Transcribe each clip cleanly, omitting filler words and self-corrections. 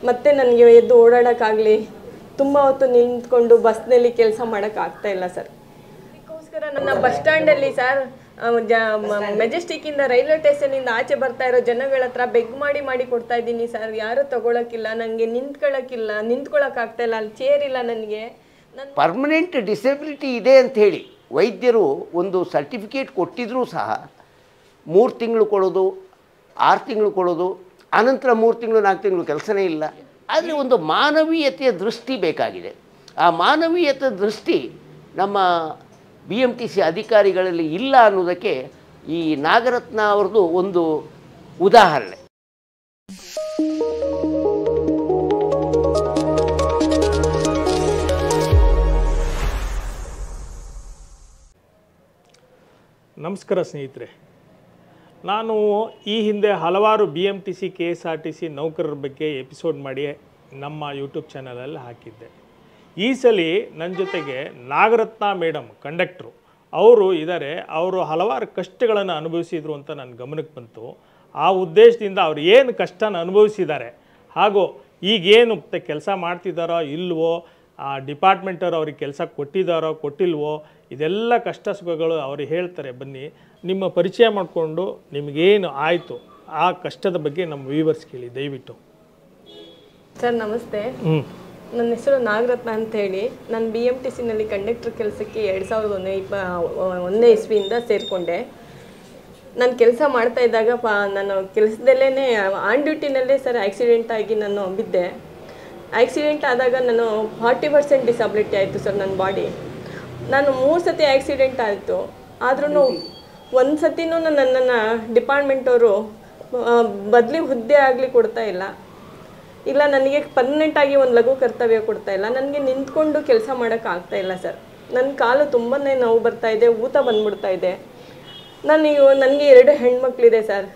ಮತ್ತೆ ನನಗೆ ಎದ್ದು ಓಡಾಡೋಕ್ಕಾಗಲಿ, ತುಂಬ ಹೊತ್ತು ನಿಂತ್ಕೊಂಡು ಬಸ್ನಲ್ಲಿ ಕೆಲಸ ಮಾಡೋಕ್ಕಾಗ್ತಾ ಇಲ್ಲ ಸರ್. ಅದಕ್ಕೋಸ್ಕರ ನನ್ನ ಬಸ್ ಸ್ಟ್ಯಾಂಡಲ್ಲಿ ಸರ್, ಮೆಜೆಸ್ಟಿಕ್ಕಿಂದ ರೈಲ್ವೆ ಸ್ಟೇಷನಿಂದ ಆಚೆ ಬರ್ತಾ ಇರೋ ಜನಗಳ ಹತ್ರ ಬೆಗ್ ಮಾಡಿ ಕೊಡ್ತಾ ಇದ್ದೀನಿ ಸರ್. ಯಾರೂ ತಗೊಳಕ್ಕಿಲ್ಲ, ನನಗೆ ನಿಂತ್ಕೊಳ್ಳೋಕ್ಕಾಗ್ತಾ ಇಲ್ಲ, ಅಲ್ಲಿ ಚೇರ್ ಇಲ್ಲ ನನಗೆ. ಪರ್ಮನೆಂಟ್ ಡಿಸೆಬಿಲಿಟಿ ಇದೆ ಅಂಥೇಳಿ ವೈದ್ಯರು ಒಂದು ಸರ್ಟಿಫಿಕೇಟ್ ಕೊಟ್ಟಿದ್ರೂ ಸಹ 3 ತಿಂಗಳು ಕೊಡೋದು, 6 ತಿಂಗಳು ಕೊಡೋದು, ಆನಂತರ 3 ತಿಂಗಳು 4 ತಿಂಗಳು ಕೆಲಸನೇ ಇಲ್ಲ. ಆದರೆ ಒಂದು ಮಾನವೀಯತೆಯ ದೃಷ್ಟಿ ಬೇಕಾಗಿದೆ. ಆ ಮಾನವೀಯತೆ ದೃಷ್ಟಿ ನಮ್ಮ BMTC ಅಧಿಕಾರಿಗಳಲ್ಲಿ ಇಲ್ಲ ಅನ್ನೋದಕ್ಕೆ ಈ ನಾಗರತ್ನ ಅವ್ರದ್ದು ಒಂದು ಉದಾಹರಣೆ. ನಮಸ್ಕಾರ ಸ್ನೇಹಿತರೆ, ನಾನು ಈ ಹಿಂದೆ ಹಲವಾರು BMTC KSRTC ನೌಕರರ ಬಗ್ಗೆ ಎಪಿಸೋಡ್ ಮಾಡಿ ನಮ್ಮ ಯೂಟ್ಯೂಬ್ ಚಾನಲಲ್ಲಿ ಹಾಕಿದ್ದೆ. ಈ ಸಲ ನನ್ನ ಜೊತೆಗೆ ನಾಗರತ್ನ ಮೇಡಮ್ ಕಂಡಕ್ಟ್ರು ಅವರು ಇದ್ದಾರೆ. ಅವರು ಹಲವಾರು ಕಷ್ಟಗಳನ್ನು ಅನುಭವಿಸಿದರು ಅಂತ ನನ್ನ ಗಮನಕ್ಕೆ ಬಂತು. ಆ ಉದ್ದೇಶದಿಂದ ಅವ್ರು ಏನು ಕಷ್ಟನ ಅನುಭವಿಸಿದ್ದಾರೆ ಹಾಗೂ ಈಗೇನು ಕೆಲಸ ಮಾಡ್ತಿದ್ದಾರೋ ಇಲ್ವೋ, ಆ ಡಿಪಾರ್ಟ್ಮೆಂಟವ್ರು ಅವ್ರಿಗೆ ಕೆಲಸ ಕೊಟ್ಟಿದ್ದಾರೋ ಕೊಟ್ಟಿಲ್ವೋ, ಇದೆಲ್ಲ ಕಷ್ಟ ಸುಖಗಳು ಅವ್ರು ಹೇಳ್ತಾರೆ. ಬನ್ನಿ ನಿಮ್ಮ ಪರಿಚಯ ಮಾಡಿಕೊಂಡು ನಿಮಗೇನು ಆಯಿತು ಆ ಕಷ್ಟದ ಬಗ್ಗೆ ನಮ್ಮ ವ್ಯೂವರ್ಸ್ ಕೇಳಿ ದಯವಿಟ್ಟು. ಸರ್ ನಮಸ್ತೆ, ನನ್ನ ಹೆಸರು ನಾಗರತ್ನ ಅಂತ ಹೇಳಿ. ನಾನು BMTCನಲ್ಲಿ ಕಂಡಕ್ಟರ್ ಕೆಲಸಕ್ಕೆ 2001 ಇಸ್ವಿಯಿಂದ ಸೇರಿಕೊಂಡೆ. ನಾನು ಕೆಲಸ ಮಾಡ್ತಾ ಇದ್ದಾಗ ನಾನು ಕೆಲಸದಲ್ಲೇ ಆನ್ ಡ್ಯೂಟಿನಲ್ಲೇ ಸರ್ ಆಕ್ಸಿಡೆಂಟ್ ಆಗಿ ನಾನು ಬಿದ್ದೆ. ಆಕ್ಸಿಡೆಂಟ್ ಆದಾಗ ನಾನು 40% ಡಿಸಬಿಲಿಟಿ ಆಯಿತು ಸರ್ ನನ್ನ ಬಾಡಿ. ನಾನು 3 ಸತಿ ಆಕ್ಸಿಡೆಂಟ್ ಆಯಿತು. ಆದ್ರೂ ಒಂದು ಸತಿನೂ ನನ್ನನ್ನು ಡಿಪಾರ್ಟ್ಮೆಂಟವರು ಬದಲಿ ಹುದ್ದೆ ಆಗಲಿ ಕೊಡ್ತಾ ಇಲ್ಲ, ನನಗೆ ಪರ್ಮನೆಂಟಾಗಿ ಒಂದು ಲಘು ಕರ್ತವ್ಯ ಕೊಡ್ತಾ ಇಲ್ಲ. ನನಗೆ ನಿಂತ್ಕೊಂಡು ಕೆಲಸ ಮಾಡೋಕ್ಕಾಗ್ತಾ ಇಲ್ಲ ಸರ್. ನನ್ನ ಕಾಲು ತುಂಬಾ ನೋವು ಬರ್ತಾ ಇದೆ, ಊತ ಬಂದ್ಬಿಡ್ತಾ ಇದೆ. ನನಗೆ 2 ಹೆಣ್ಮಕ್ಳಿದೆ ಸರ್.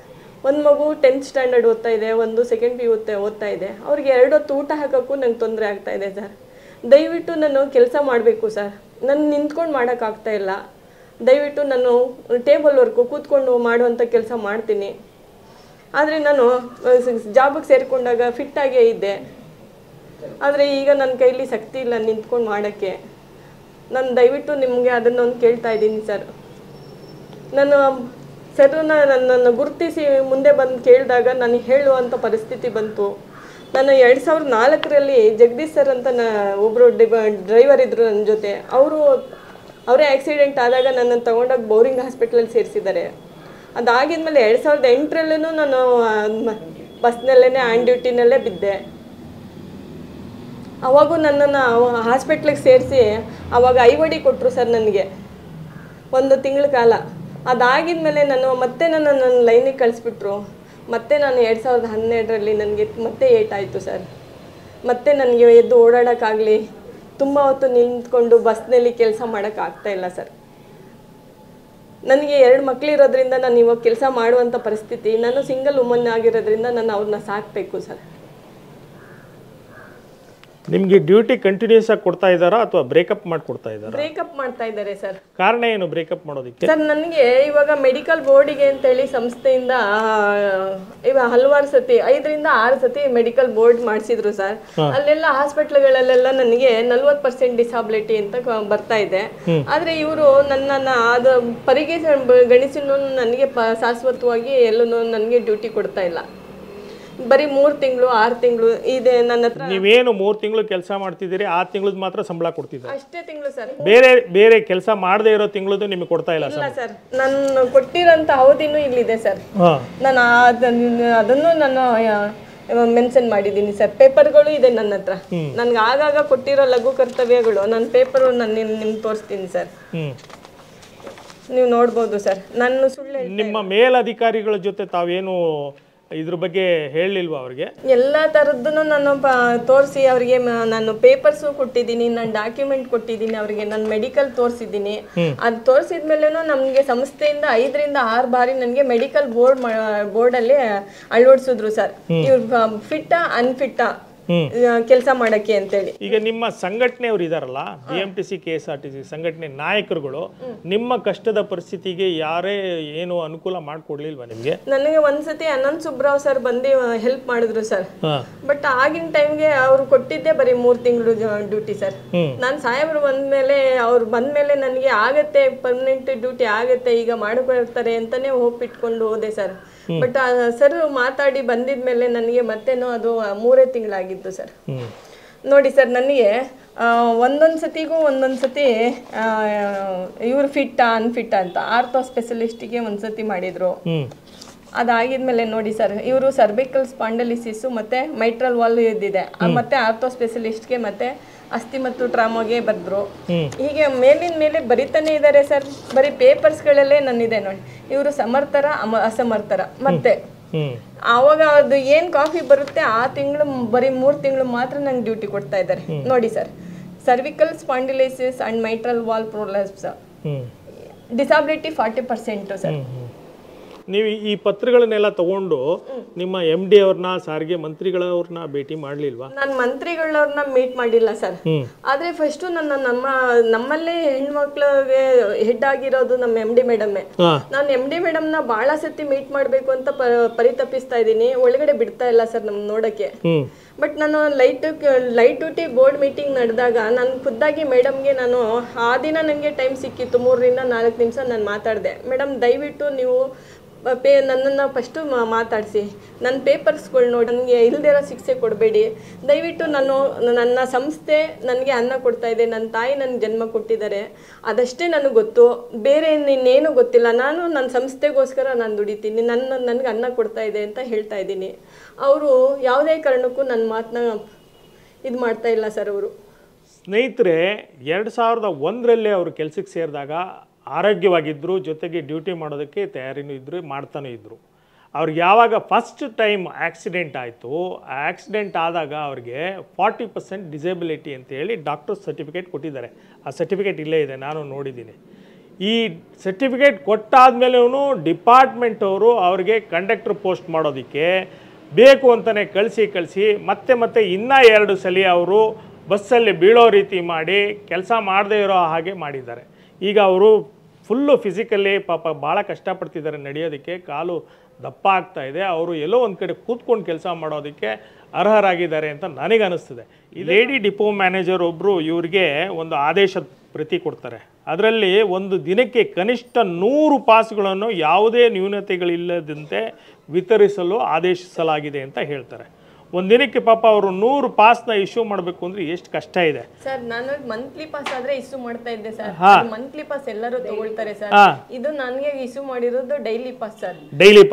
ಒಂದು ಮಗು 10th ಸ್ಟ್ಯಾಂಡರ್ಡ್ ಓದ್ತಾ ಇದೆ, ಒಂದು 2nd PU ಓದ್ತಾ ಇದೆ. ಅವ್ರಿಗೆ 2 ಹೊತ್ತು ಊಟ ಹಾಕೋಕ್ಕೂ ನಂಗೆ ತೊಂದರೆ ಆಗ್ತಾ ಇದೆ ಸರ್. ದಯವಿಟ್ಟು ನಾನು ಕೆಲಸ ಮಾಡಬೇಕು ಸರ್. ನಾನು ನಿಂತ್ಕೊಂಡು ಮಾಡೋಕ್ಕಾಗ್ತಾ ಇಲ್ಲ. ದಯವಿಟ್ಟು ನಾನು ಟೇಬಲ್ ವರ್ಕು ಕೂತ್ಕೊಂಡು ಮಾಡುವಂಥ ಕೆಲಸ ಮಾಡ್ತೀನಿ. ಆದರೆ ನಾನು ಜಾಬಿಗೆ ಸೇರಿಕೊಂಡಾಗ ಫಿಟ್ಟಾಗೇ ಇದ್ದೆ. ಆದರೆ ಈಗ ನನ್ನ ಕೈಲಿ ಶಕ್ತಿ ಇಲ್ಲ ನಿಂತ್ಕೊಂಡು ಮಾಡೋಕ್ಕೆ. ನಾನು ದಯವಿಟ್ಟು ನಿಮಗೆ ಅದನ್ನೊಂದು ಕೇಳ್ತಾ ಇದ್ದೀನಿ ಸರ್. ನಾನು ನನ್ನನ್ನು ಗುರುತಿಸಿ ಮುಂದೆ ಬಂದು ಕೇಳಿದಾಗ ನಾನು ಹೇಳುವಂಥ ಪರಿಸ್ಥಿತಿ ಬಂತು. ನಾನು 2004ರಲ್ಲಿ ಜಗದೀಶ್ ಸರ್ ಅಂತ ಒಬ್ಬರು ಡ್ರೈವರ್ ಇದ್ದರು ನನ್ನ ಜೊತೆ. ಅವರೇ ಆಕ್ಸಿಡೆಂಟ್ ಆದಾಗ ನನ್ನನ್ನು ತಗೊಂಡೋಗಿ ಬೋರಿಂಗ್ ಹಾಸ್ಪಿಟ್ಲಲ್ಲಿ ಸೇರಿಸಿದ್ದಾರೆ. ಅದಾಗಿದ್ಮೇಲೆ 2008ರಲ್ಲೂ ನಾನು ಬಸ್ನಲ್ಲೇ ಆನ್ ಡ್ಯೂಟಿನಲ್ಲೇ ಬಿದ್ದೆ. ಅವಾಗೂ ನನ್ನನ್ನು ಹಾಸ್ಪಿಟ್ಲಿಗೆ ಸೇರಿಸಿ ಅವಾಗ ಐವಡಿ ಕೊಟ್ಟರು ಸರ್ ನನಗೆ 1 ತಿಂಗಳ ಕಾಲ. ಅದಾಗಿದ್ಮೇಲೆ ಮತ್ತೆ ನನ್ನ ಲೈನಿಗೆ ಕಳಿಸ್ಬಿಟ್ರು. ಮತ್ತೆ ನಾನು 2012ರಲ್ಲಿ ನನಗೆ ಮತ್ತೆ ಏಟಾಯಿತು ಸರ್. ಮತ್ತೆ ನನಗೆ ಎದ್ದು ಓಡಾಡೋಕ್ಕಾಗಲಿ, ತುಂಬ ಹೊತ್ತು ನಿಂತ್ಕೊಂಡು ಬಸ್ನಲ್ಲಿ ಕೆಲಸ ಮಾಡೋಕ್ಕಾಗ್ತಾ ಇಲ್ಲ ಸರ್. ನನಗೆ 2 ಮಕ್ಕಳಿರೋದ್ರಿಂದ ನಾನು ಇವಾಗ ಕೆಲಸ ಮಾಡುವಂಥ ಪರಿಸ್ಥಿತಿ. ನಾನು ಸಿಂಗಲ್ ವುಮನ್ ಆಗಿರೋದ್ರಿಂದ ನಾನು ಅವ್ರನ್ನ ಸಾಕಬೇಕು ಸರ್. ನಿಮಗೆ ಡ್ಯೂಟಿ ಕಂಟಿನ್ಯೂಸ್ ಆಗಿ ಕೊಡ್ತಾ ಇದ್ದಾರಾ ಅಥವಾ ಬ್ರೇಕಪ್ ಮಾಡಿ ಕೊಡ್ತಾ ಇದ್ದಾರಾ? ಬ್ರೇಕಪ್ ಮಾಡ್ತಾ ಇದ್ದಾರೆ ಸರ್. ಕಾರಣ ಏನು ಬ್ರೇಕಪ್ ಮಾಡೋದಕ್ಕೆ? ಸರ್ ನನಗೆ ಇವಾಗ ಮೆಡಿಕಲ್ ಬೋರ್ಡಿಗೆ ಅಂತೇಳಿ ಸಂಸ್ಥೆಯಿಂದ ಇವಾಗ ಹಲವಾರು ಸತಿ 5ರಿಂದ 6 ಸತಿ ಮೆಡಿಕಲ್ ಬೋರ್ಡ್ ಮಾಡಿಸಿದ್ರು ಸರ್. ಅಲ್ಲೆಲ್ಲ ಹಾಸ್ಪಿಟ್ಲ್ಗಳಲ್ಲೆಲ್ಲ ನನಗೆ 40% ಡಿಸಬಿಲಿಟಿ ಅಂತ ಬರ್ತಾ ಇದೆ. ಆದರೆ ಇವರು ನನ್ನನ್ನು ಅದು ಪರಿಗಣಿಸಿನೂ ನನಗೆ ಶಾಶ್ವತವಾಗಿ ಎಲ್ಲೂ ನನಗೆ ಡ್ಯೂಟಿ ಕೊಡ್ತಾ ಇಲ್ಲ. ಬರೀ 3 ತಿಂಗಳು 6 ತಿಂಗಳು ಇದೆ ನನ್ನ ಹತ್ರ. ನೀವೇನು 3 ತಿಂಗಳು ಕೆಲಸ ಮಾಡ್ತಿದ್ದೀರಿ, 6 ತಿಂಗಳದ್ದು ಮಾತ್ರ ಸಂಬಳ ಕೊಡ್ತಿದ್ದಾರೆ ಅಷ್ಟೇ ತಿಂಗಳು ಸರ್. ಬೇರೆ ಕೆಲಸ ಮಾಡದೇ ಇರೋ ತಿಂಗಳದ್ದು ನಿಮಗೆ ಕೊಡ್ತಾ ಇಲ್ಲ ಸರ್. ನಾನು ಕೊಟ್ಟಿರೋಂಥ ಅವಧಿನೂ ಇಲ್ಲಿದೆ ಸರ್. ನಾನು ಅದನ್ನು ನಾನು ಮೆನ್ಷನ್ ಮಾಡಿದ್ದೀನಿ ಸರ್. ಪೇಪರ್ಗಳು ಇದೆ ನನ್ನ ಹತ್ರ. ನನ್ಗೆ ಆಗಾಗ ಕೊಟ್ಟಿರೋ ಲಘು ಕರ್ತವ್ಯಗಳು ನನ್ನ ಪೇಪರು ನಾನು ನಿಮ್ಗೆ ತೋರಿಸ್ತೀನಿ ಸರ್. ನೀವು ನೋಡ್ಬೋದು ಸರ್. ನಾನು ಸುಳ್ಳು ನಿಮ್ಮ ಮೇಲಧಿಕಾರಿಗಳ ಜೊತೆ ತಾವೇನು ಇದ್ರ ಬಗ್ಗೆ ಹೇಳಲಿಲ್ವಾ ಅವ್ರಿಗೆ? ಎಲ್ಲ ಥರದ್ದನ್ನು ನಾನು ತೋರಿಸಿ ಅವರಿಗೆ ನಾನು ಪೇಪರ್ಸು ಕೊಟ್ಟಿದ್ದೀನಿ, ನಾನು ಡಾಕ್ಯುಮೆಂಟ್ ಕೊಟ್ಟಿದ್ದೀನಿ ಅವರಿಗೆ, ನಾನು ಮೆಡಿಕಲ್ ತೋರಿಸಿದ್ದೀನಿ. ಅದು ತೋರಿಸಿದ್ಮೇಲೆನೂ ನಮಗೆ ಸಂಸ್ಥೆಯಿಂದ 5ರಿಂದ 6 ಬಾರಿ ನನಗೆ ಮೆಡಿಕಲ್ ಬೋರ್ಡಲ್ಲಿ ಅಳವಡಿಸಿದ್ರು ಸರ್. ಇವ್ರು ಫಿಟ್ಟಾ ಅನ್ಫಿಟ್ಟಾ ಕೆಲಸ ಮಾಡಕ್ಕೆ ಅಂತೇಳಿ. ಈಗ ನಿಮ್ಮ ಸಂಘಟನೆಯವರು ಇದಾರಲ್ಲ, BMTC KSRTC ಸಂಘಟನೆ ನಾಯಕರುಗಳು ನಿಮ್ಮ ಕಷ್ಟದ ಪರಿಸ್ಥಿತಿಗೆ ಯಾರೇ ಏನು ಅನುಕೂಲ ಮಾಡ್ಕೊಡ್ಲಿಲ್ವಾ ನಿಮ್ಗೆ? ನನಗೆ ಒಂದ್ಸತಿ ಅನಂತ್ ಸುಬ್ರಾವ್ ಸರ್ ಬಂದು ಹೆಲ್ಪ್ ಮಾಡಿದ್ರು ಸರ್. ಬಟ್ ಆಗಿನ ಟೈಮ್ಗೆ ಅವ್ರು ಕೊಟ್ಟಿದ್ದೆ ಬರೀ 3 ತಿಂಗಳು ಡ್ಯೂಟಿ ಸರ್. ನಾನು ಸಾಹೇಬ್ರು ಬಂದ್ಮೇಲೆ ಅವ್ರು ಬಂದ್ಮೇಲೆ ನನಗೆ ಆಗತ್ತೆ, ಪರ್ಮನೆಂಟ್ ಡ್ಯೂಟಿ ಆಗತ್ತೆ, ಈಗ ಮಾಡ್ಕೊಳ್ತಾರೆ ಅಂತಾನೆ ಹೋಪ್ ಇಟ್ಕೊಂಡು ಹೋದೆ ಸರ್. ಬಟ್ ಸರ್ ಮಾತಾಡಿ ಬಂದಿದ್ಮೇಲೆ ನನಗೆ ಮತ್ತೇನೋ ಅದು 3 ತಿಂಗಳಾಗಿತ್ತು ಸರ್. ನೋಡಿ ಸರ್, ನನಗೆ ಒಂದೊಂದು ಸತಿ ಇವ್ರು ಫಿಟ್ಟಾ ಅನ್ಫಿಟ್ಟಾ ಅಂತ ಆರ್ಥೋ ಸ್ಪೆಷಲಿಸ್ಟಿಗೆ ಒಂದ್ಸತಿ ಮಾಡಿದ್ರು. ಅದಾಗಿದ್ಮೇಲೆ ನೋಡಿ ಸರ್, ಇವರು ಸರ್ವಿಕಲ್ ಸ್ಪಾಂಡಲಿಸಿಸ್ ಮತ್ತೆ ಮೈಟ್ರಲ್ ವಾಲ್ ಇದ್ದಿದೆ, ಮತ್ತೆ ಆರ್ಥೋ ಸ್ಪೆಷಲಿಸ್ಟ್ಗೆ ಮತ್ತೆ ಅಸ್ಥಿ ಮತ್ತು ಟ್ರಾಮಾಗೆ ಬಂದ್ರು. ಹೀಗೆ ಮೇಲಿನ ಮೇಲೆ ಬರಿತಾನೆ ಇದ್ದಾರೆ ಸರ್. ಬರೀ ಪೇಪರ್ಸ್ಗಳಲ್ಲೇ ನನ್ನಿದೆ ನೋಡಿ, ಇವರು ಸಮರ್ಥರ ಅಸಮರ್ಥರ. ಮತ್ತೆ ಆವಾಗ ಅದು ಏನ್ ಕಾಫಿ ಬರುತ್ತೆ ಆ ತಿಂಗಳು ಬರೀ 3 ತಿಂಗಳು ಮಾತ್ರ ನಂಗೆ ಡ್ಯೂಟಿ ಕೊಡ್ತಾ ಇದ್ದಾರೆ. ನೋಡಿ sir, cervical spondylosis and mitral wall prolapse, disability 40% sir. ನೀವು ಈ ಪತ್ರಗಳನ್ನೆಲ್ಲ ತಗೊಂಡು ನಿಮ್ಮ MD ಅವ್ರನ್ನ, ಸಾರಿಗೆ ಮಂತ್ರಿಗಳವ್ರನ್ನ ಭೇಟಿ ಮಾಡ್ಲಿಲ್ವಾ? ನಾನು ಮಂತ್ರಿಗಳವ್ರನ್ನ ಮೀಟ್ ಮಾಡಿಲ್ಲ ಸರ್. ಆದ್ರೆ ಫಸ್ಟ್ ನಮ್ಮಲ್ಲೇ ಹೆಣ್ಮಕ್ಳಿಗೆ ಹೆಡ್ ಆಗಿರೋದು ನಮ್ಮ MD ಮೇಡಮ್ಮೆ. ನಾನು MD ಮೇಡಮ್ನ ಬಹಳ ಸತಿ ಮೀಟ್ ಮಾಡ್ಬೇಕು ಅಂತ ಪರಿತಪಿಸ್ತಾ ಇದ್ದೀನಿ. ಒಳಗಡೆ ಬಿಡ್ತಾ ಇಲ್ಲ ಸರ್ ನಮ್ ನೋಡಕ್ಕೆ. ಬಟ್ ನಾನು ಲೈಟ್ ಡ್ಯೂಟಿ ಬೋರ್ಡ್ ಮೀಟಿಂಗ್ ನಡೆದಾಗ ನಾನು ಖುದ್ದಾಗಿ ಮೇಡಮ್ಗೆ ನಾನು ಆ ದಿನ ನನಗೆ ಟೈಮ್ ಸಿಕ್ಕಿತ್ತು, 3 ರಿಂದ 4 ನಿಮಿಷ ನಾನು ಮಾತಾಡಿದೆ. ಮೇಡಮ್ ದಯವಿಟ್ಟು ನೀವು ನನ್ನನ್ನು ಫಸ್ಟು ಮಾತಾಡಿಸಿ, ನನ್ನ ಪೇಪರ್ಸ್ಗಳು ನೋಡಿ, ನನಗೆ ಇಲ್ದಿರೋ ಶಿಕ್ಷೆ ಕೊಡಬೇಡಿ ದಯವಿಟ್ಟು. ನನ್ನ ಸಂಸ್ಥೆ ನನಗೆ ಅನ್ನ ಕೊಡ್ತಾ ಇದೆ, ನನ್ನ ತಾಯಿ ನನಗೆ ಜನ್ಮ ಕೊಟ್ಟಿದ್ದಾರೆ, ಅದಷ್ಟೇ ನನಗೆ ಗೊತ್ತು, ಬೇರೆ ಇನ್ನೇನು ಗೊತ್ತಿಲ್ಲ. ನನ್ನ ಸಂಸ್ಥೆಗೋಸ್ಕರ ನಾನು ದುಡಿತೀನಿ, ನನಗೆ ಅನ್ನ ಕೊಡ್ತಾ ಇದೆ ಅಂತ ಹೇಳ್ತಾ ಇದ್ದೀನಿ. ಅವರು ಯಾವುದೇ ಕಾರಣಕ್ಕೂ ನನ್ನ ಮಾತನ್ನ ಇದು ಮಾಡ್ತಾ ಇಲ್ಲ ಸರ್. ಅವರು ಸ್ನೇಹಿತರೆ, 2001ರಲ್ಲಿ ಅವರು ಕೆಲಸಕ್ಕೆ ಸೇರಿದಾಗ ಆರೋಗ್ಯವಾಗಿದ್ದರು, ಜೊತೆಗೆ ಡ್ಯೂಟಿ ಮಾಡೋದಕ್ಕೆ ತಯಾರಿನೂ ಇದ್ದರು, ಮಾಡ್ತಾನೂ ಇದ್ದರು. ಅವ್ರಿಗೆ ಯಾವಾಗ ಫಸ್ಟ್ ಟೈಮ್ ಆಕ್ಸಿಡೆಂಟ್ ಆಯಿತು, ಆ ಆಕ್ಸಿಡೆಂಟ್ ಆದಾಗ ಅವ್ರಿಗೆ 40% ಡಿಸೇಬಿಲಿಟಿ ಅಂತೇಳಿ ಡಾಕ್ಟರ್ ಸರ್ಟಿಫಿಕೇಟ್ ಕೊಟ್ಟಿದ್ದಾರೆ. ಆ ಸರ್ಟಿಫಿಕೇಟ್ ಇಲ್ಲೇ ಇದೆ, ನಾನು ನೋಡಿದ್ದೀನಿ. ಈ ಸರ್ಟಿಫಿಕೇಟ್ ಕೊಟ್ಟಾದ್ಮೇಲೂ ಡಿಪಾರ್ಟ್ಮೆಂಟ್ ಅವರು ಅವ್ರಿಗೆ ಕಂಡಕ್ಟರ್ ಪೋಸ್ಟ್ ಮಾಡೋದಕ್ಕೆ ಬೇಕು ಅಂತಲೇ ಕಳಿಸಿ ಮತ್ತೆ ಇನ್ನೂ 2 ಸಲ ಅವರು ಬಸ್ಸಲ್ಲಿ ಬೀಳೋ ರೀತಿ ಮಾಡಿ ಕೆಲಸ ಮಾಡದೇ ಇರೋ ಹಾಗೆ ಮಾಡಿದ್ದಾರೆ. ಈಗ ಅವರು ಫುಲ್ಲು ಫಿಸಿಕಲಿ ಪಾಪ ಭಾಳ ಕಷ್ಟಪಡ್ತಿದ್ದಾರೆ, ನಡೆಯೋದಕ್ಕೆ ಕಾಲು ದಪ್ಪ ಆಗ್ತಾ ಇದೆ. ಅವರು ಎಲ್ಲೋ ಒಂದು ಕಡೆ ಕೂತ್ಕೊಂಡು ಕೆಲಸ ಮಾಡೋದಕ್ಕೆ ಅರ್ಹರಾಗಿದ್ದಾರೆ ಅಂತ ನನಗೆ ಅನಿಸ್ತದೆ. ಈ ಲೇಡಿ ಡಿಪೋ ಮ್ಯಾನೇಜರ್ ಒಬ್ಬರು ಇವ್ರಿಗೆ ಒಂದು ಆದೇಶದ ಪ್ರತಿ ಕೊಡ್ತಾರೆ. ಅದರಲ್ಲಿ ಒಂದು ದಿನಕ್ಕೆ ಕನಿಷ್ಠ 100 ಪಾಸ್ಗಳನ್ನು ಯಾವುದೇ ನ್ಯೂನತೆಗಳಿಲ್ಲದಂತೆ ವಿತರಿಸಲು ಆದೇಶಿಸಲಾಗಿದೆ ಅಂತ ಹೇಳ್ತಾರೆ. ಒಂದು ದಿನಕ್ಕೆ ಪಾಪ ಅವರು 100 ಪಾಸ್ನ ಇಶ್ಯೂ ಮಾಡಬೇಕು ಅಂದ್ರೆ ಎಷ್ಟು ಕಷ್ಟ ಇದೆ ಸರ್. ನಾನು ಮಂತ್ಲಿ ಪಾಸ್ ಆದ್ರೆ ಇಶ್ಯೂ ಮಾಡ್ತಾ ಇದ್ದೆ ಸರ್. ಮಂತ್ಲಿ ಪಾಸ್ ಎಲ್ಲರೂ ತಗೊಳ್ತಾರೆ ಸರ್. ಇದು ನನಗೆ ಇಶ್ಯೂ ಮಾಡಿರೋದು daily pass sir. Daily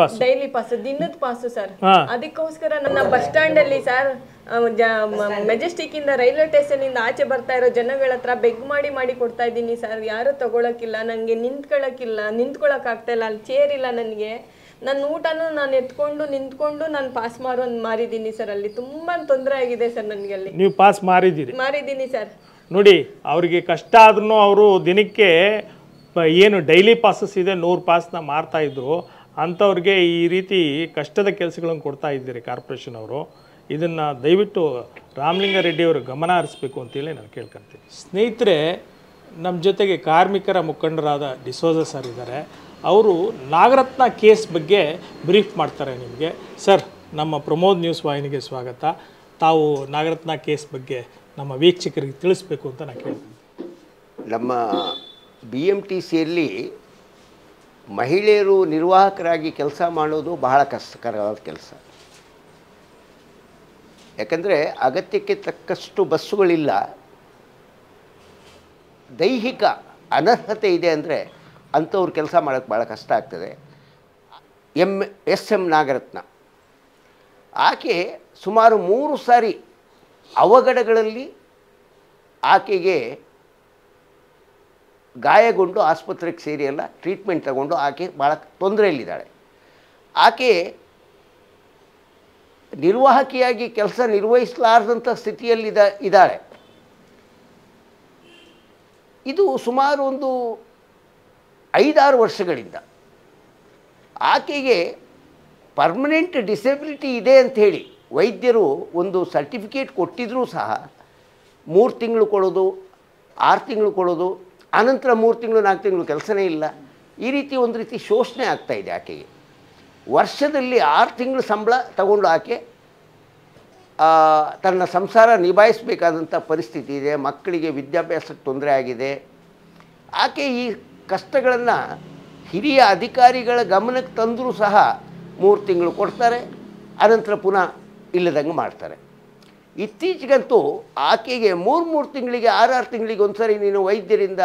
pass ದಿನದ ಪಾಸ್ ಸರ್. ಅದಕ್ಕೋಸ್ಕರ ನನ್ನ ಬಸ್ ಸ್ಟ್ಯಾಂಡ್ ಅಲ್ಲಿ ಸರ್, ಮೆಜೆಸ್ಟಿಕ್ ಇಂದ ರೈಲ್ವೆ ಸ್ಟೇಷನ್ ಇಂದ ಆಚೆ ಬರ್ತಾ ಇರೋ ಜನಗಳ ಹತ್ರ ಬೆಗ್ ಮಾಡಿ ಕೊಡ್ತಾ ಇದ್ದೀನಿ ಸರ್. ಯಾರು ತಗೊಳಕಿಲ್ಲ, ನಂಗೆ ನಿಂತ್ಕೊಳಕ್ ಆಗ್ತಾ ಇಲ್ಲ, ಅಲ್ಲಿ ಚೇರ್ ಇಲ್ಲ ನನಗೆ. ನನ್ನ ಊಟನೂ ನಾನು ನಿಂತ್ಕೊಂಡು ನಾನು ಪಾಸ್ ಮಾರಿದ್ದೀನಿ ಸರ್. ಅಲ್ಲಿ ತುಂಬಾ ತೊಂದರೆ ಆಗಿದೆ ಸರ್ ನನಗೆ. ಅಲ್ಲಿ ನೀವು ಪಾಸ್ ಮಾರಿದ್ದೀನಿ ಸರ್. ನೋಡಿ, ಅವರಿಗೆ ಕಷ್ಟ ಆದ್ರೂ ಅವರು ದಿನಕ್ಕೆ ಏನು ಡೈಲಿ ಪಾಸಸ್ ಇದೆ 100 ಪಾಸ್ನ ಮಾರ್ತಾ ಇದ್ರು. ಅಂಥವ್ರಿಗೆ ಈ ರೀತಿ ಕಷ್ಟದ ಕೆಲಸಗಳನ್ನು ಕೊಡ್ತಾ ಇದ್ದೀರಿ ಕಾರ್ಪೊರೇಷನ್ ಅವರು. ಇದನ್ನು ದಯವಿಟ್ಟು ರಾಮಲಿಂಗಾರೆಡ್ಡಿ ಅವರು ಗಮನ ಹರಿಸ್ಬೇಕು ಅಂತೇಳಿ ನಾನು ಕೇಳ್ಕೊಳ್ತೀನಿ. ಸ್ನೇಹಿತರೆ, ನಮ್ಮ ಜೊತೆಗೆ ಕಾರ್ಮಿಕರ ಮುಖಂಡರಾದ ಡಿಸೋಜ ಸರ್ ಇದ್ದಾರೆ. ಅವರು ನಾಗರತ್ನ ಕೇಸ್ ಬಗ್ಗೆ ಬ್ರೀಫ್ ಮಾಡ್ತಾರೆ ನಿಮಗೆ. ಸರ್, ನಮ್ಮ ಪ್ರಮೋದ್ ನ್ಯೂಸ್ ವಾಹಿನಿಗೆ ಸ್ವಾಗತ. ತಾವು ನಾಗರತ್ನ ಕೇಸ್ ಬಗ್ಗೆ ನಮ್ಮ ವೀಕ್ಷಕರಿಗೆ ತಿಳಿಸ್ಬೇಕು ಅಂತ ನಾನು ಕೇಳ್ತೀನಿ. ನಮ್ಮ BMTCಯಲ್ಲಿ ಮಹಿಳೆಯರು ನಿರ್ವಾಹಕರಾಗಿ ಕೆಲಸ ಮಾಡೋದು ಬಹಳ ಕಷ್ಟಕರವಾದ ಕೆಲಸ. ಯಾಕಂದರೆ ಅಗತ್ಯಕ್ಕೆ ತಕ್ಕಷ್ಟು ಬಸ್ಸುಗಳಿಲ್ಲ, ದೈಹಿಕ ಅನರ್ಹತೆ ಇದೆ. ಅಂದರೆ ಅಂಥವ್ರು ಕೆಲಸ ಮಾಡೋಕ್ಕೆ ಭಾಳ ಕಷ್ಟ ಆಗ್ತದೆ. SM ನಾಗರತ್ನ ಆಕೆ ಸುಮಾರು 3 ಸಾರಿ ಅವಘಡಗಳಲ್ಲಿ ಆಕೆಗೆ ಗಾಯಗೊಂಡು ಆಸ್ಪತ್ರೆಗೆ ಸೇರಿ ಎಲ್ಲ ಟ್ರೀಟ್ಮೆಂಟ್ ತಗೊಂಡು ಆಕೆ ಭಾಳ ತೊಂದರೆಯಲ್ಲಿದ್ದಾಳೆ. ಆಕೆ ನಿರ್ವಾಹಕಿಯಾಗಿ ಕೆಲಸ ನಿರ್ವಹಿಸಲಾರದಂಥ ಸ್ಥಿತಿಯಲ್ಲಿದ್ದಾಳೆ. ಇದು ಸುಮಾರು ಒಂದು 5-6 ವರ್ಷಗಳಿಂದ. ಆಕೆಗೆ ಪರ್ಮನೆಂಟ್ ಡಿಸೇಬಿಲಿಟಿ ಇದೆ ಅಂಥೇಳಿ ವೈದ್ಯರು ಒಂದು ಸರ್ಟಿಫಿಕೇಟ್ ಕೊಟ್ಟಿದ್ದರೂ ಸಹ 3 ತಿಂಗಳು ಕೊಡೋದು, 6 ತಿಂಗಳು ಕೊಡೋದು, ಆನಂತರ 3 ತಿಂಗಳು 4 ತಿಂಗಳು ಕೆಲಸನೇ ಇಲ್ಲ. ಈ ರೀತಿ ಒಂದು ರೀತಿ ಶೋಷಣೆ ಆಗ್ತಾಯಿದೆ ಆಕೆಗೆ. ವರ್ಷದಲ್ಲಿ 6 ತಿಂಗಳು ಸಂಬಳ ತಗೊಂಡು ಆಕೆ ತನ್ನ ಸಂಸಾರ ನಿಭಾಯಿಸಬೇಕಾದಂಥ ಪರಿಸ್ಥಿತಿ ಇದೆ. ಮಕ್ಕಳಿಗೆ ವಿದ್ಯಾಭ್ಯಾಸಕ್ಕೆ ತೊಂದರೆ ಆಗಿದೆ. ಆಕೆ ಈ ಕಷ್ಟಗಳನ್ನು ಹಿರಿಯ ಅಧಿಕಾರಿಗಳ ಗಮನಕ್ಕೆ ತಂದರೂ ಸಹ 3 ತಿಂಗಳು ಕೊಡ್ತಾರೆ, ಅನಂತರ ಪುನಃ ಇಲ್ಲದಂಗೆ ಮಾಡ್ತಾರೆ. ಇತ್ತೀಚೆಗಂತೂ ಆಕೆಗೆ 3 ತಿಂಗಳಿಗೆ 6 ತಿಂಗಳಿಗೆ ಒಂದು ಸರಿ ನೀನು ವೈದ್ಯರಿಂದ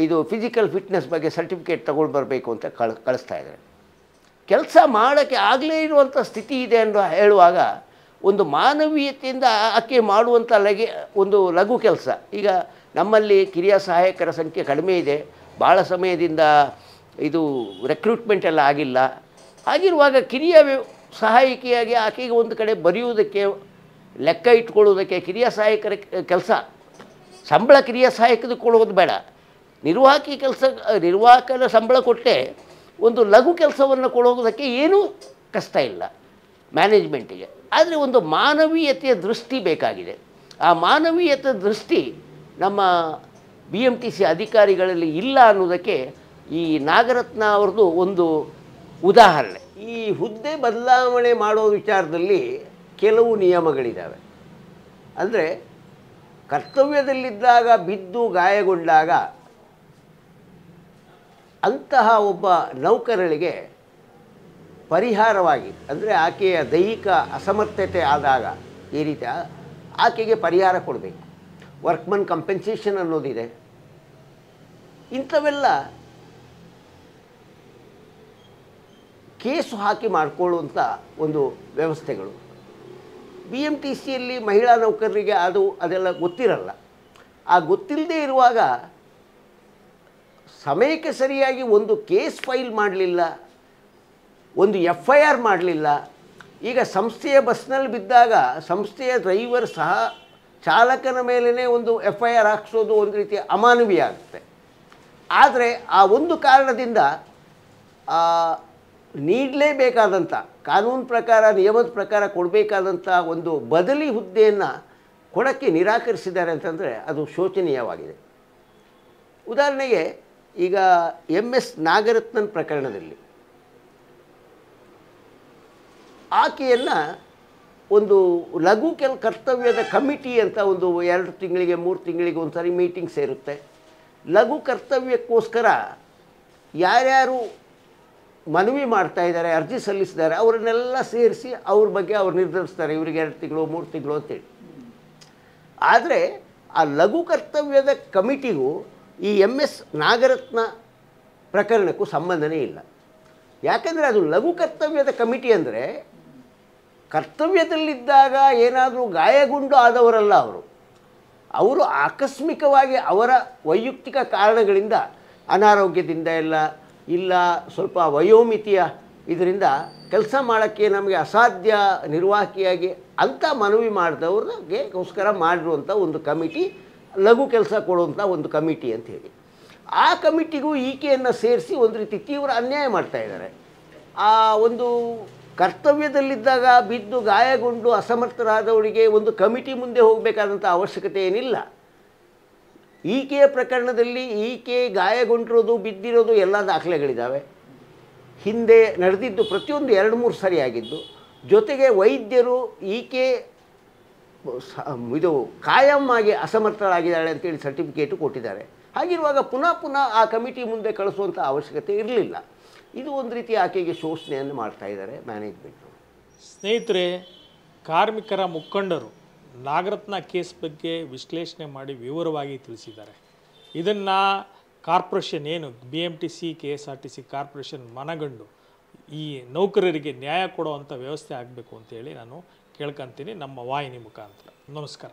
ಇದು ಫಿಸಿಕಲ್ ಫಿಟ್ನೆಸ್ ಬಗ್ಗೆ ಸರ್ಟಿಫಿಕೇಟ್ ತಗೊಂಡು ಬರಬೇಕು ಅಂತ ಕಳಿಸ್ತಾ ಇದ್ದಾರೆ. ಕೆಲಸ ಮಾಡೋಕ್ಕೆ ಆಗಲೇ ಇರುವಂಥ ಸ್ಥಿತಿ ಇದೆ ಅಂತ ಹೇಳುವಾಗ ಒಂದು ಮಾನವೀಯತೆಯಿಂದ ಆಕೆ ಮಾಡುವಂಥ ಒಂದು ಲಘು ಕೆಲಸ. ಈಗ ನಮ್ಮಲ್ಲಿ ಕಿರಿಯ ಸಹಾಯಕರ ಸಂಖ್ಯೆ ಕಡಿಮೆ ಇದೆ, ಭಾಳ ಸಮಯದಿಂದ ಇದು ರೆಕ್ರೂಟ್ಮೆಂಟ್ ಎಲ್ಲ ಆಗಿಲ್ಲ. ಆಗಿರುವಾಗ ಕಿರಿಯ ಸಹಾಯಕಿಯಾಗಿ ಆಕೆಗೆ ಒಂದು ಕಡೆ ಬರೆಯುವುದಕ್ಕೆ, ಲೆಕ್ಕ ಇಟ್ಕೊಳ್ಳೋದಕ್ಕೆ ಕಿರಿಯ ಸಹಾಯಕರ ಕೆಲಸ, ಸಂಬಳ ಕಿರಿಯ ಸಹಾಯಕದಕ್ಕೆ ಕೊಡೋದು ಬೇಡ, ನಿರ್ವಾಹಕನ ಸಂಬಳ ಕೊಟ್ಟೆ ಒಂದು ಲಘು ಕೆಲಸವನ್ನು ಕೊಡೋದಕ್ಕೆ ಏನೂ ಕಷ್ಟ ಇಲ್ಲ ಮ್ಯಾನೇಜ್ಮೆಂಟಿಗೆ. ಆದರೆ ಒಂದು ಮಾನವೀಯತೆಯ ದೃಷ್ಟಿ ಬೇಕಾಗಿದೆ. ಆ ಮಾನವೀಯತೆ ದೃಷ್ಟಿ ನಮ್ಮ BMTC ಅಧಿಕಾರಿಗಳಲ್ಲಿ ಇಲ್ಲ ಅನ್ನೋದಕ್ಕೆ ಈ ನಾಗರತ್ನ ಅವ್ರದ್ದು ಒಂದು ಉದಾಹರಣೆ. ಈ ಹುದ್ದೆ ಬದಲಾವಣೆ ಮಾಡೋ ವಿಚಾರದಲ್ಲಿ ಕೆಲವು ನಿಯಮಗಳಿದ್ದಾವೆ. ಅಂದರೆ ಕರ್ತವ್ಯದಲ್ಲಿದ್ದಾಗ ಬಿದ್ದು ಗಾಯಗೊಂಡಾಗ ಅಂತಹ ಒಬ್ಬ ನೌಕರರಿಗೆ ಪರಿಹಾರವಾಗಿ, ಅಂದರೆ ಆಕೆಯ ದೈಹಿಕ ಅಸಮರ್ಥತೆ ಆದಾಗ ಈ ರೀತಿ ಆಕೆಗೆ ಪರಿಹಾರ ಕೊಡಬೇಕು. ವರ್ಕ್ಮನ್ ಕಂಪೆನ್ಸೇಷನ್ ಅನ್ನೋದಿದೆ. ಇಂಥವೆಲ್ಲ ಕೇಸು ಹಾಕಿ ಮಾಡಿಕೊಳ್ಳುವಂಥ ಒಂದು ವ್ಯವಸ್ಥೆಗಳು. BMTCಯಲ್ಲಿ ಮಹಿಳಾ ನೌಕರರಿಗೆ ಅದೆಲ್ಲ ಗೊತ್ತಿರಲ್ಲ. ಆ ಗೊತ್ತಿಲ್ಲದೆ ಇರುವಾಗ ಸಮಯಕ್ಕೆ ಸರಿಯಾಗಿ ಒಂದು ಕೇಸ್ ಫೈಲ್ ಮಾಡಲಿಲ್ಲ, ಒಂದು FIR ಮಾಡಲಿಲ್ಲ. ಈಗ ಸಂಸ್ಥೆಯ ಬಸ್ನಲ್ಲಿ ಬಿದ್ದಾಗ ಸಂಸ್ಥೆಯ ಡ್ರೈವರ್ ಸಹ ಚಾಲಕನ ಮೇಲೇ ಒಂದು FIR ಹಾಕ್ಸೋದು ಒಂದು ರೀತಿಯ ಅಮಾನವೀಯ ಆಗುತ್ತೆ. ಆದರೆ ಆ ಒಂದು ಕಾರಣದಿಂದ ನೀಡಲೇಬೇಕಾದಂಥ, ಕಾನೂನು ಪ್ರಕಾರ ನಿಯಮದ ಪ್ರಕಾರ ಕೊಡಬೇಕಾದಂಥ ಒಂದು ಬದಲಿ ಹುದ್ದೆಯನ್ನು ಕೊಡೋಕ್ಕೆ ನಿರಾಕರಿಸಿದ್ದಾರೆ ಅಂತಂದರೆ ಅದು ಶೋಚನೀಯವಾಗಿದೆ. ಉದಾಹರಣೆಗೆ ಈಗ MS ನಾಗರತ್ನನ್ ಪ್ರಕರಣದಲ್ಲಿ ಆಕೆಯನ್ನು ಒಂದು ಲಘು ಕರ್ತವ್ಯದ ಕಮಿಟಿ ಅಂತ ಒಂದು 2 ತಿಂಗಳಿಗೆ 3 ತಿಂಗಳಿಗೆ ಒಂದು ಸಾರಿ ಮೀಟಿಂಗ್ ಸೇರುತ್ತೆ. ಲಘು ಕರ್ತವ್ಯಕ್ಕೋಸ್ಕರ ಯಾರ್ಯಾರು ಮನವಿ ಮಾಡ್ತಾ ಇದ್ದಾರೆ, ಅರ್ಜಿ ಸಲ್ಲಿಸಿದ್ದಾರೆ, ಅವರನ್ನೆಲ್ಲ ಸೇರಿಸಿ ಅವ್ರ ಬಗ್ಗೆ ಅವ್ರು ನಿರ್ಧರಿಸ್ತಾರೆ, ಇವರಿಗೆ 2 ತಿಂಗಳು 3 ತಿಂಗಳು ಅಂತೇಳಿ. ಆದರೆ ಆ ಲಘು ಕರ್ತವ್ಯದ ಕಮಿಟಿಗೂ ಈ MS ನಾಗರತ್ನ ಪ್ರಕರಣಕ್ಕೂ ಸಂಬಂಧನೇ ಇಲ್ಲ. ಯಾಕಂದರೆ ಅದು ಲಘು ಕರ್ತವ್ಯದ ಕಮಿಟಿ ಅಂದರೆ ಕರ್ತವ್ಯದಲ್ಲಿದ್ದಾಗ ಏನಾದರೂ ಗಾಯಗೊಂಡು ಆದವರಲ್ಲ ಅವರು ಆಕಸ್ಮಿಕವಾಗಿ ಅವರ ವೈಯಕ್ತಿಕ ಕಾರಣಗಳಿಂದ, ಅನಾರೋಗ್ಯದಿಂದ ಇಲ್ಲ ಸ್ವಲ್ಪ ವಯೋಮಿತಿಯ ಇದರಿಂದ ಕೆಲಸ ಮಾಡೋಕ್ಕೆ ನಮಗೆ ಅಸಾಧ್ಯ ನಿರ್ವಾಹಕಿಯಾಗಿ ಅಂತ ಮನವಿ ಮಾಡಿದವ್ರಿಗೆಗೋಸ್ಕರ ಮಾಡಿರುವಂಥ ಒಂದು ಕಮಿಟಿ, ಲಘು ಕೆಲಸ ಕೊಡುವಂಥ ಒಂದು ಕಮಿಟಿ ಅಂತ ಹೇಳಿ. ಆ ಕಮಿಟಿಗೂ ಈಕೆಯನ್ನು ಸೇರಿಸಿ ಒಂದು ರೀತಿ ತೀವ್ರ ಅನ್ಯಾಯ ಮಾಡ್ತಾಯಿದ್ದಾರೆ. ಆ ಒಂದು ಕರ್ತವ್ಯದಲ್ಲಿದ್ದಾಗ ಬಿದ್ದು ಗಾಯಗೊಂಡು ಅಸಮರ್ಥರಾದವರಿಗೆ ಒಂದು ಕಮಿಟಿ ಮುಂದೆ ಹೋಗಬೇಕಾದಂಥ ಅವಶ್ಯಕತೆ ಏನಿಲ್ಲ. ಈಕೆಯ ಪ್ರಕರಣದಲ್ಲಿ ಈಕೆ ಗಾಯಗೊಂಡಿರೋದು, ಬಿದ್ದಿರೋದು ಎಲ್ಲ ದಾಖಲೆಗಳಿದ್ದಾವೆ. ಹಿಂದೆ ನಡೆದಿದ್ದು ಪ್ರತಿಯೊಂದು 2-3 ಸರಿ ಆಗಿದ್ದು. ಜೊತೆಗೆ ವೈದ್ಯರು ಈಕೆ ಇದು ಕಾಯಂ ಆಗಿ ಅಸಮರ್ಥರಾಗಿದ್ದಾಳೆ ಅಂತೇಳಿ ಸರ್ಟಿಫಿಕೇಟು ಕೊಟ್ಟಿದ್ದಾರೆ. ಹಾಗಿರುವಾಗ ಪುನಃ ಆ ಕಮಿಟಿ ಮುಂದೆ ಕಳಿಸುವಂಥ ಅವಶ್ಯಕತೆ ಇರಲಿಲ್ಲ. ಇದು ಒಂದು ರೀತಿ ಆಕೆಗೆ ಶೋಷಣೆಯನ್ನು ಮಾಡ್ತಾ ಇದ್ದಾರೆ ಮ್ಯಾನೇಜ್ಮೆಂಟು. ಸ್ನೇಹಿತರೆ, ಕಾರ್ಮಿಕರ ಮುಖಂಡರು ನಾಗರತ್ನ ಕೇಸ್ ಬಗ್ಗೆ ವಿಶ್ಲೇಷಣೆ ಮಾಡಿ ವಿವರವಾಗಿ ತಿಳಿಸಿದ್ದಾರೆ. ಇದನ್ನು ಕಾರ್ಪೊರೇಷನ್ ಏನು BMTC KSRTC ಕಾರ್ಪೊರೇಷನ್ ಮನಗಂಡು ಈ ನೌಕರರಿಗೆ ನ್ಯಾಯ ಕೊಡುವಂಥ ವ್ಯವಸ್ಥೆ ಆಗಬೇಕು ಅಂತೇಳಿ ನಾನು ಕೇಳ್ಕೊತೀನಿ ನಮ್ಮ ವಾಹಿನಿ ಮುಖಾಂತರ. ನಮಸ್ಕಾರ.